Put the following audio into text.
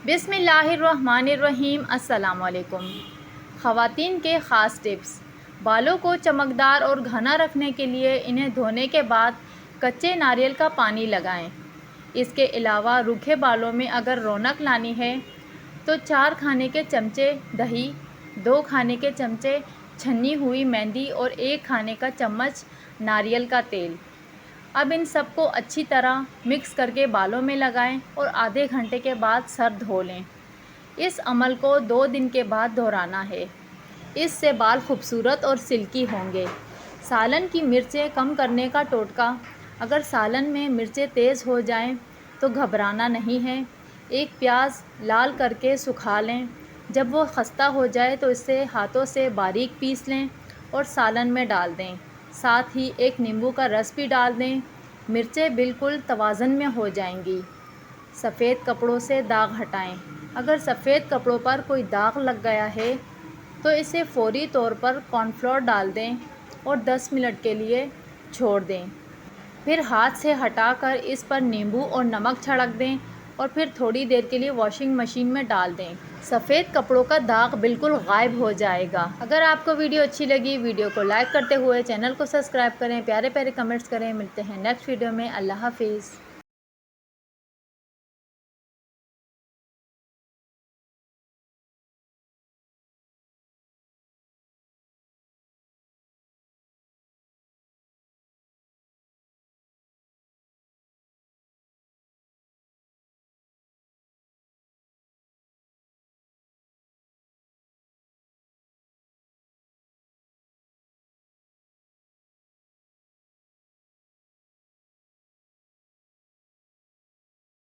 بسم اللہ الرحمن الرحیم۔ السلام علیکم۔ خواتین کے خاص ٹپس۔ بالوں کو چمکدار اور گھنا رکھنے کے لیے انہیں دھونے کے بعد کچے ناریل کا پانی لگائیں۔ اس کے علاوہ روکھے بالوں میں اگر رونق لانی ہے تو 4 کھانے کے چمچے دہی، 2 کھانے کے چمچے چھنی ہوئی مہندی اور 1 کھانے کا چمچ ناریل کا تیل۔ اب ان سب کو اچھی طرح مکس کر کے بالوں میں لگائیں اور آدھے گھنٹے کے بعد سر دھو لیں۔ اس عمل کو 2 دن کے بعد دہرانا ہے۔ اس سے بال خوبصورت اور سلکی ہوں گے۔ سالن کی مرچیں کم کرنے کا ٹوٹکا۔ اگر سالن میں مرچیں تیز ہو جائیں تو گھبرانا نہیں ہے۔ ایک پیاز لال کر کے سکھا لیں۔ جب وہ خستہ ہو جائے تو اسے ہاتھوں سے باریک پیس لیں اور سالن میں ڈال دیں۔ ساتھ ہی 1 نیمبو کا رس بھی ڈال دیں۔ مرچیں بالکل توازن میں ہو جائیں گی۔ سفید کپڑوں سے داغ ہٹائیں۔ اگر سفید کپڑوں پر کوئی داغ لگ گیا ہے تو اسے فوری طور پر کارن فلور ڈال دیں اور 10 منٹ کے لیے چھوڑ دیں۔ پھر ہاتھ سے ہٹا کر اس پر نیمبو اور نمک چھڑک دیں اور پھر تھوڑی دیر کے لیے واشنگ مشین میں ڈال دیں۔ سفید کپڑوں کا داغ بالکل غائب ہو جائے گا۔ اگر آپ کو ویڈیو اچھی لگی، ویڈیو کو لائک کرتے ہوئے چینل کو سبسکرائب کریں، پیارے پیارے کمنٹس کریں۔ ملتے ہیں نیکسٹ ویڈیو میں۔ اللہ حافظ۔